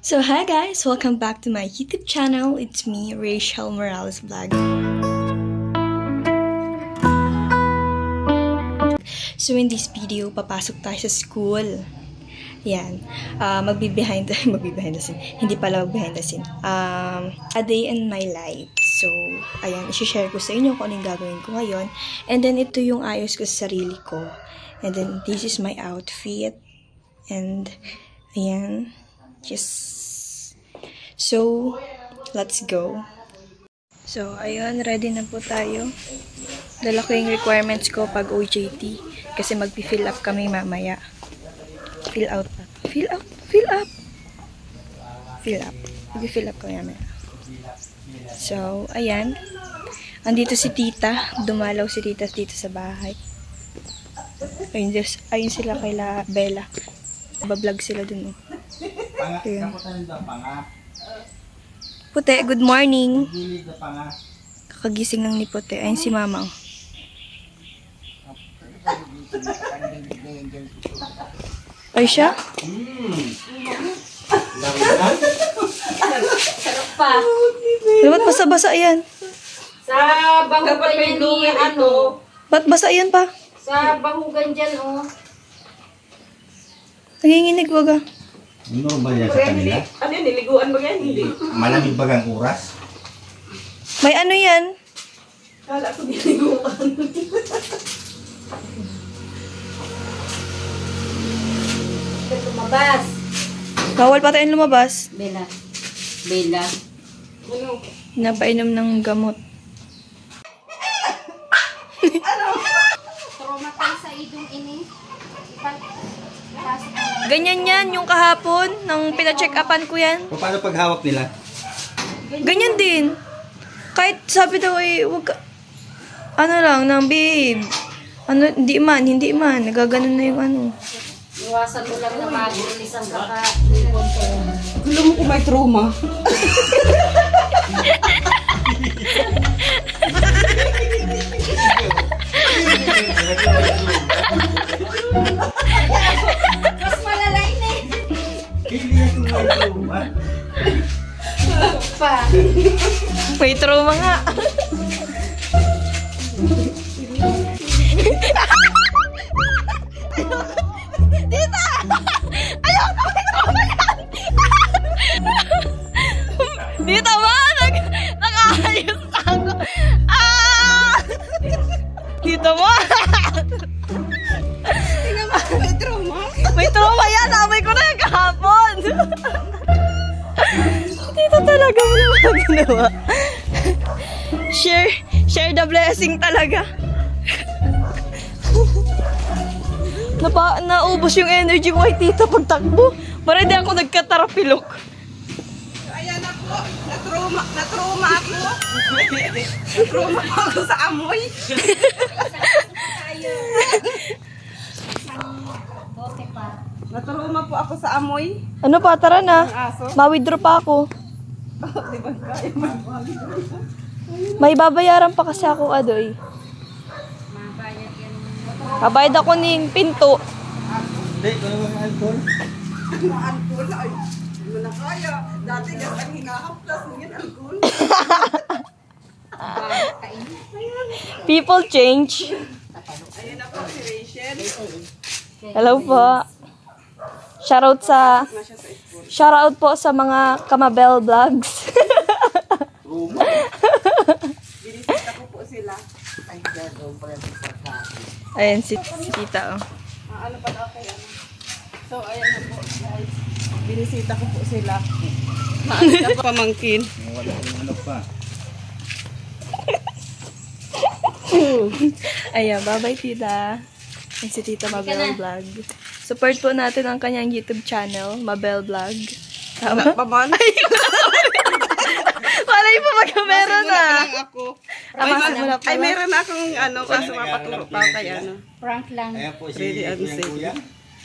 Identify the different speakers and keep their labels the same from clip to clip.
Speaker 1: So hi guys, welcome back to my YouTube channel. It's me, Rachel Morales Vlog. So in this video, papasok tayo sa school. Yan. Magbe-behind the scene. Hindi pala mag-behind the scene. A day in my life. So, ayan, i-share ko sa inyo kung anong gagawin ko ngayon. And then, ito yung ayos ko sa sarili ko. And then, this is my outfit. And, ayan. So, let's go. So, ayun, ready na po tayo. Dala ko yung requirements ko pag OJT. Kasi mag-fill up kami mamaya. Fill up. Mag-fill up kami mamaya. So, ayan. Andito si tita. Dumalaw si tita dito sa bahay. Ayun sila kay Bella. Bablog sila dun. Ayun. Puti, good morning. Kakagising lang ni Puti. Ayun si Mama. Ay siya?
Speaker 2: Sarap pa.
Speaker 1: Ba't basa-basa yan?
Speaker 2: Sa bahugan yan ni ano.
Speaker 1: Ba't basa yan pa?
Speaker 2: Sa bahugan dyan, oh.
Speaker 1: Nanginginig baga.
Speaker 3: Ano ba yan sa kanila?
Speaker 4: Ano yan? Niliguan ba yan? Hindi.
Speaker 3: Malamig bagang oras?
Speaker 1: May ano yan?
Speaker 4: Kala ko niliguan.
Speaker 2: Lumabas.
Speaker 1: Bawal pa tayong lumabas.
Speaker 2: Bella.
Speaker 4: Ano?
Speaker 1: Napainom ng gamot.
Speaker 2: Tromatay sa idong ini.
Speaker 1: Ganyan yan, yung kahapon, nang pina-check-upan ko yan.
Speaker 3: Paano paghawak nila?
Speaker 1: Ganyan din. Kahit sabi daw wag ka, ano lang, nang babe. Ano, hindi man. Nagaganon na yung ano.
Speaker 2: Iwasan mo lang na mag-ilis ang baka.
Speaker 4: Gulo mo kung may trauma.
Speaker 2: Mas malalay na eh.
Speaker 3: Hindi na tumayo.
Speaker 2: Pa.
Speaker 1: May trauma nga. Dita! Ayoko! May trauma yan! Dita ba? Nakaayos ako. Dita mo!
Speaker 4: May trauma?
Speaker 1: May trauma yan! Amay ko na yung kahapon! Dito talaga mo naman ginawa. Share the blessing talaga. Naubos yung energy ko kay tita pagtakbo. Para hindi ako nagkatarapilok.
Speaker 4: Ayan ako. Na-trauma ako. Na-trauma ako sa amoy. Na-trauma po ako sa amoy.
Speaker 1: Ano pa? Tara na.
Speaker 4: Ang aso.
Speaker 1: Ma-withdraw pa ako.
Speaker 4: Di ba kaya
Speaker 1: May babayaran pa kasi ako, Adoy. Kabayad ako ng pinto.
Speaker 3: Hindi, kung naman alcohol.
Speaker 4: alcohol? Ay, hindi mo na kaya. Dati gas ang hinahaplas. Ngayon alcohol.
Speaker 1: People change.
Speaker 4: Ayan na po si Rachel.
Speaker 1: Hello po. Shoutout
Speaker 4: Na siya sa school.
Speaker 1: Shoutout po sa mga Kamabel Vlogs.
Speaker 4: Binisita ko po sila. Ay,
Speaker 1: Ayan si tita. Oh.
Speaker 4: ano pa daw kaya? So, ayan na po guys. Binisita ko po sila. Maaga pa pamangkin.
Speaker 3: Wala yung ano pa.
Speaker 1: Ayan, bye-bye tita. Ayan si tita Mabel Vlog. Support po natin ang kanyang YouTube channel, Mabel Vlog. Tama?
Speaker 4: Paman?
Speaker 1: Malay po meron na.
Speaker 4: Ako.
Speaker 1: Simula pa
Speaker 4: Ay,
Speaker 1: lang.
Speaker 4: meron na akong ano, kaso mapaturo pa ako kay ano.
Speaker 2: Prank lang.
Speaker 3: Ayan po si
Speaker 4: Ready and safe.
Speaker 3: Kuya.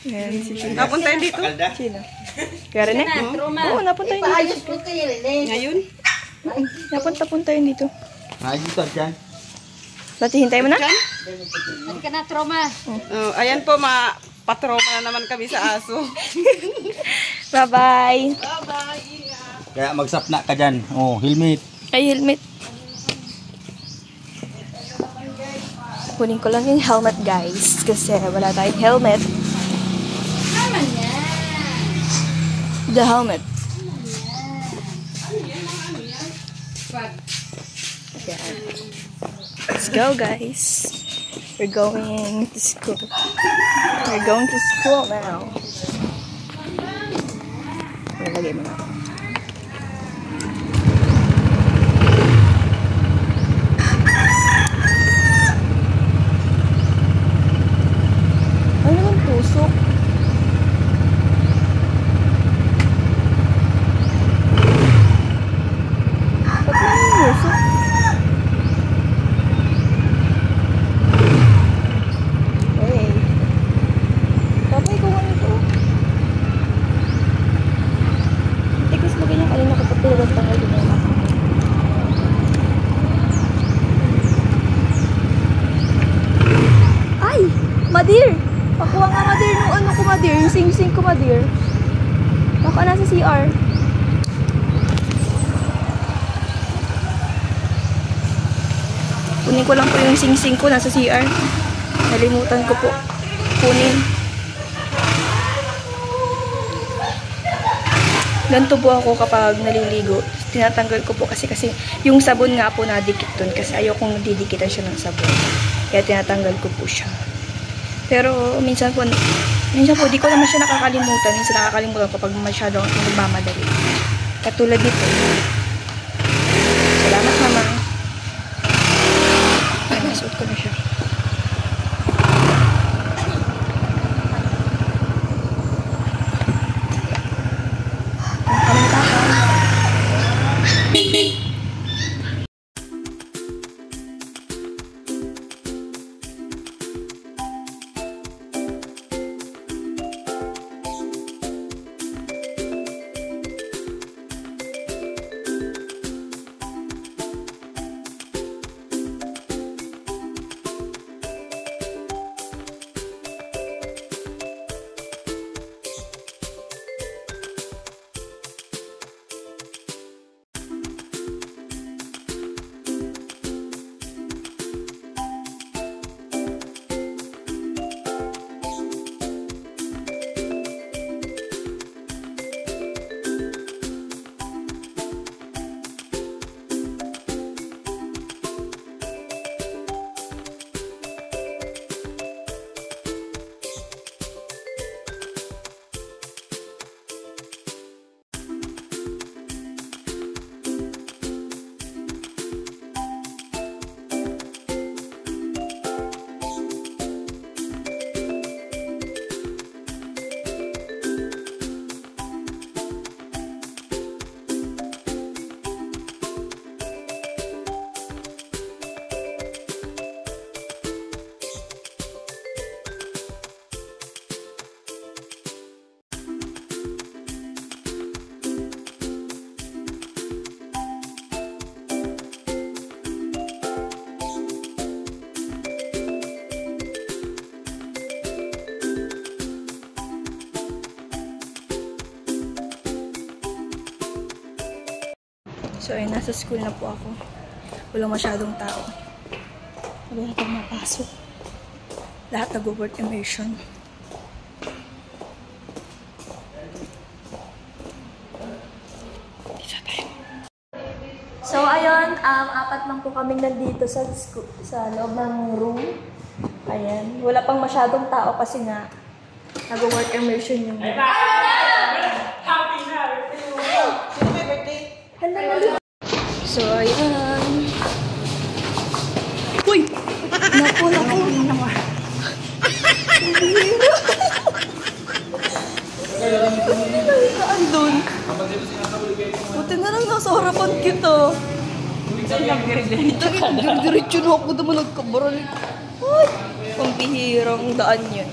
Speaker 1: Ayan si tita.
Speaker 4: Napunta yun dito?
Speaker 3: Pakalda.
Speaker 1: Sino? Kaya rin eh?
Speaker 2: Troma.
Speaker 1: Oo, napunta yun dito.
Speaker 2: Ayos ko kayo, Len.
Speaker 4: Ngayon?
Speaker 1: Napunta yun dito.
Speaker 3: Ayos ito dyan.
Speaker 1: Ba't hintay mo na?
Speaker 4: Diyan?
Speaker 2: Hindi ka na, Troma.
Speaker 4: Oh, ayan po, patroma na naman kami sa aso.
Speaker 1: Bye-bye.
Speaker 4: Bye-bye, ingat.
Speaker 3: Kaya magsapna ka dyan. Oh, helmet.
Speaker 1: Ay, helmet. Kunin ko lang yung helmet, guys. Kasi wala tayong helmet. The helmet. Ayan. Let's go, guys. We're going to school. We're going to school now. Nalagay mo na. Ano naman tusok? Ba't naman tusok? Hey. Tapos ko ano ito? Tigas mo ganyan kanina kapag tulad pa ngayon na ay! Madir! Pakuha nga Madir nung ano ko Madir, yung sing-sing ko Madir. Baka nasa CR. Kunin ko lang po yung sing-sing ko nasa CR. Nalimutan ko po. Kunin. Ganito po ako kapag naliligo. Tinatanggal ko po kasi yung sabon nga po nadikit dun kasi ayokong didikitan siya ng sabon. Kaya tinatanggal ko po siya. Pero minsan po di ko naman siya nakakalimutan. Minsan nakakalimutan kapag masyadong nagmamadali. Katulad dito. Salamat mama. Ay, nasuot ko na siya. Kami tatay. So, ayun, nasa school na po ako. Walang masyadong tao. Wala tayong mapasok. Lahat nag-work immersion. Dito tayo. So, ayun, apat lang po kaming nandito sa school, sa loob ng room. Ayan. Wala pang masyadong tao kasi nga nag-work immersion yung so, ayan. Uy! Naku. Saan doon? Buti na lang nasa harapan kita. Diretso na ako naman nagkabaral. Ay! Pambihirang daan yan.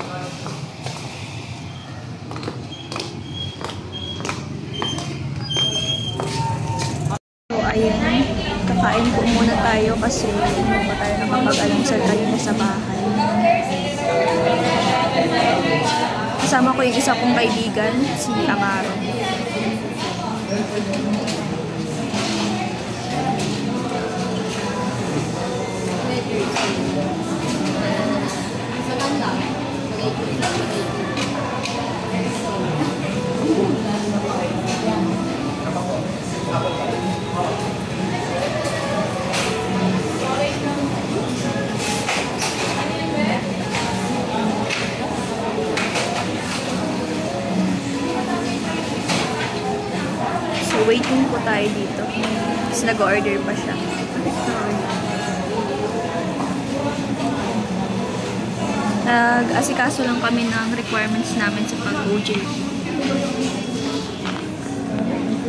Speaker 1: Ayan, kakain po muna tayo kasi hindi pa tayo nakapag-almusal kanina sa bahay. Kasama ko yung isa kong kaibigan, si Amaro. So, waiting po tayo dito. Tapos nag-order pa siya. Nag-asikaso lang kami ng requirements namin sa pag-OJT.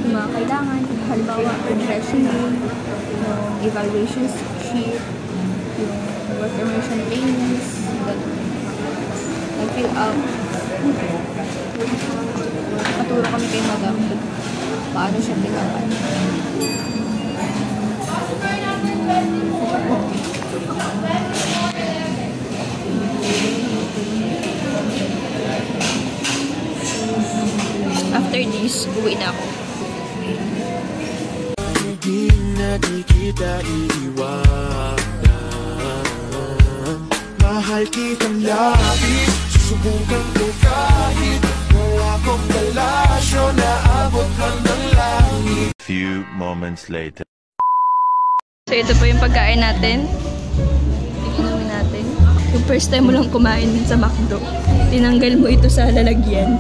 Speaker 1: Yung mga kailangan, halimbawa, yung resume, yung evaluation sheet, yung work immersion trainings, nag-fill out. Paturo kami kay Madam paano siya pinapaan. After this, uwi na ako.
Speaker 5: Hindi na di kita iiwanan. Mahal kitang labis, susubukan ko kahit wala kong palasyo na abot lang ng langit.
Speaker 6: Few moments later.
Speaker 1: So, ito po yung pagkain natin. Inumin natin. Yung first time mo lang kumain sa McDo, tinanggal mo ito sa lalagyan.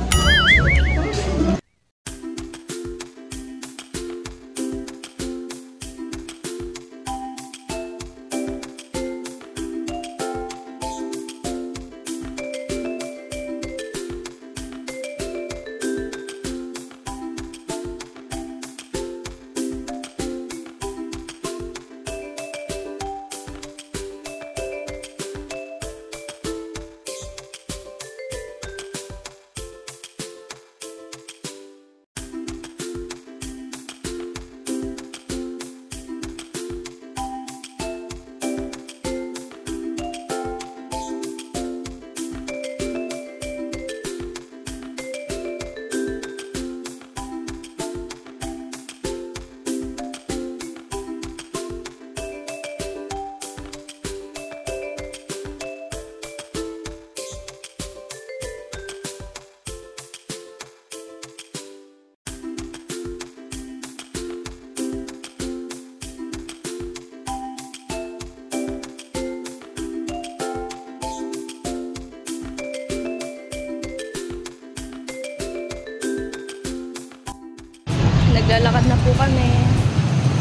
Speaker 1: Naglalakad na po kami.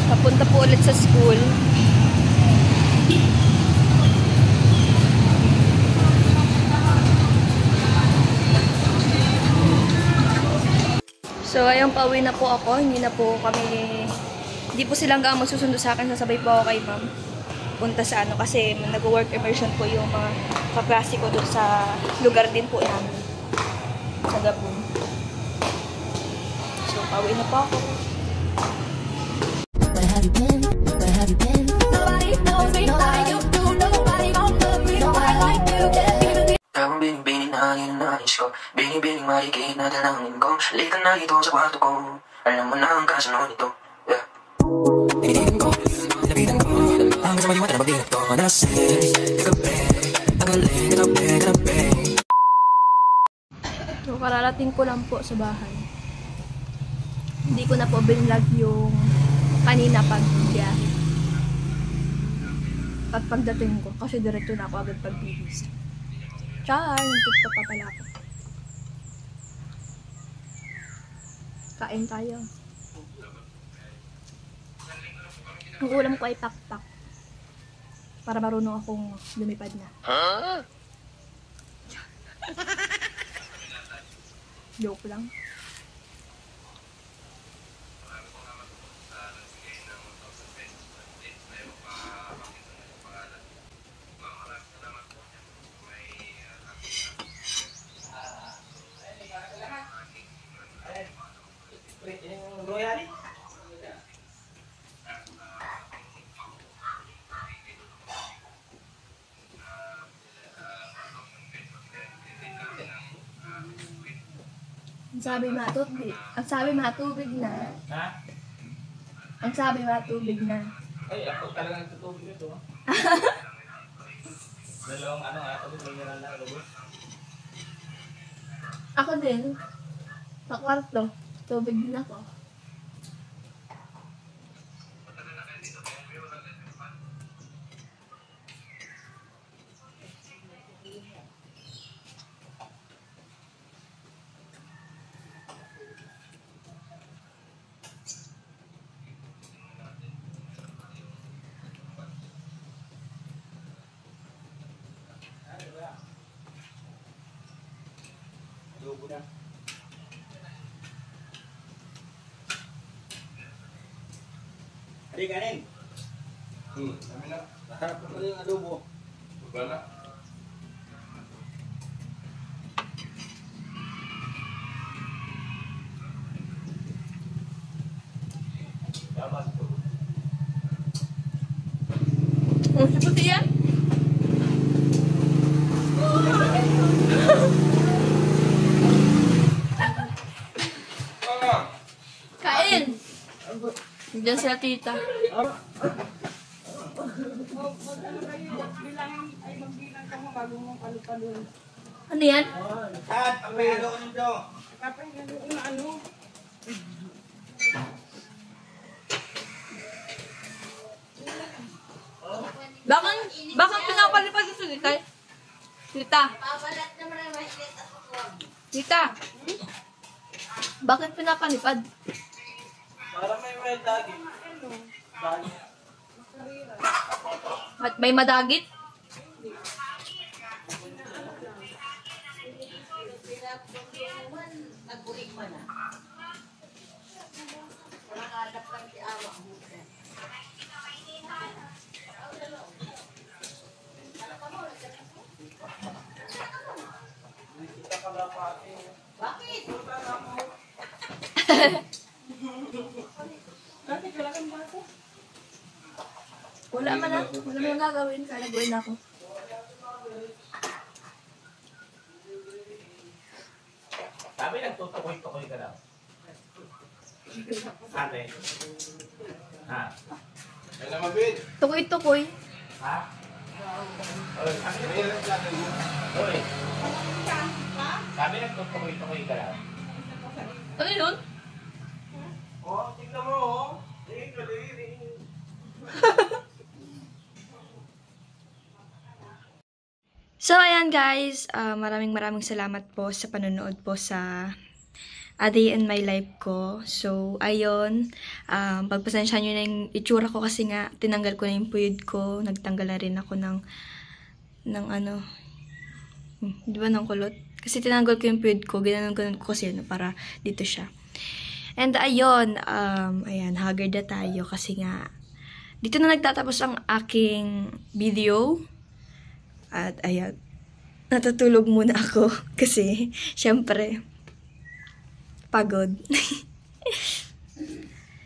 Speaker 1: Papunta po ulit sa school. So, ayun, pauwi na po ako. Hindi po silang gamang susundo sa akin. Sasabay po ako kay ma'am. Punta sa ano, kasi nag-work immersion po yung mga kaklase ko doon sa lugar din po namin. Sa Gabon. So, pauwi na po ako.
Speaker 7: Where have you been? Where have you been? Nobody knows me like you do. Nobody gon' love me like you do.
Speaker 8: Tawang bining-bining na hangin na nais ko. Bining-bining marikit na dalangin ko. Halika na dito sa kwarto ko. Alam mo na ang kasunod nito. Yeah. Tinitingin ko, lapitan ko. Hanggang sa maliwata na mabigat ko. Nalasing, kagabi, tagaling, kagabi.
Speaker 1: So, kararating ko lang po sa bahay. Hindi ko na po binlog yung kanina pag-biyahe. At pagdating ko, kasi diretso na ako agad pag-bihis. Char! Nag-tiktok pa pala ako. Kain tayo. Ang ulam ko ay pakpak. Para marunong akong lumipad na. Joke lang. sabi matubig. Ang sabi matubig na.
Speaker 3: Ha?
Speaker 1: Ang sabi matubig na.
Speaker 3: Ay, ako talagang tutubig ito. Dalawang ako din, mineral na lubos.
Speaker 1: Ako din. Sa kwarto. Tubig din ako.
Speaker 3: Adobo na. Hari kanin. Kami na. Harap ko yung adobo. Bala. Dapat to.
Speaker 1: Oh, seperti yan? Kain! Diyan sila tita.
Speaker 4: Magbilang ka mo bago mong palu-palun.
Speaker 1: Ano yan?
Speaker 3: At, pagpahalo ko nito.
Speaker 4: Kapag ano?
Speaker 1: Bakit pinapalipad ito tita? Tita? Tita? Bakit pinapalipad?
Speaker 3: Para may well daging.
Speaker 1: At may madagit? Wala man na. Wala man gagawin. Kalaguin ako.
Speaker 3: Sabi nagtutukoy-tukoy ka daw. Ate. Ha? Ay na mabit.
Speaker 1: Tukoy-tukoy.
Speaker 3: Ha? Oy, Oy. Sabi nagtutukoy-tukoy ka daw.
Speaker 1: Ano yun?
Speaker 3: Oh, tingnan mo oh.
Speaker 1: So, ayan guys. Maraming salamat po sa panonood po sa A Day in My Life ko. So, ayun. Pagpasensya nyo na yung itsura ko kasi nga tinanggal ko na yung puyod ko. Nagtanggal na rin ako ng ano. Di ba ng kulot? Kasi tinanggal ko yung puyod ko. Ginanon ko kasi yun para dito siya. And ayun. Ayan, haggard na tayo kasi nga dito na nagtatapos ang aking video. At ayan, natutulog muna ako kasi syempre pagod.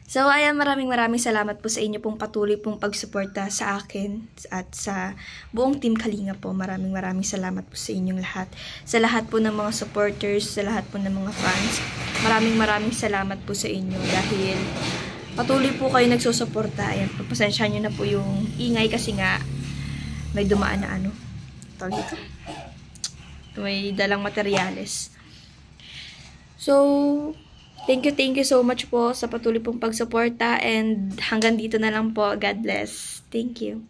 Speaker 1: So ayan, maraming salamat po sa inyo pong patuloy pong pagsuporta sa akin at sa buong Team Kalinga po. Maraming salamat po sa inyong lahat. Sa lahat po ng mga supporters, sa lahat po ng mga fans. Maraming salamat po sa inyo dahil patuloy po kayo nagsusuporta. Ayan, pagpasensya nyo na po yung ingay kasi nga may dumaan na ano. Tawag dito. May dalang materyales. So, thank you so much po sa patuloy pong pagsuporta and hanggang dito na lang po. God bless. Thank you.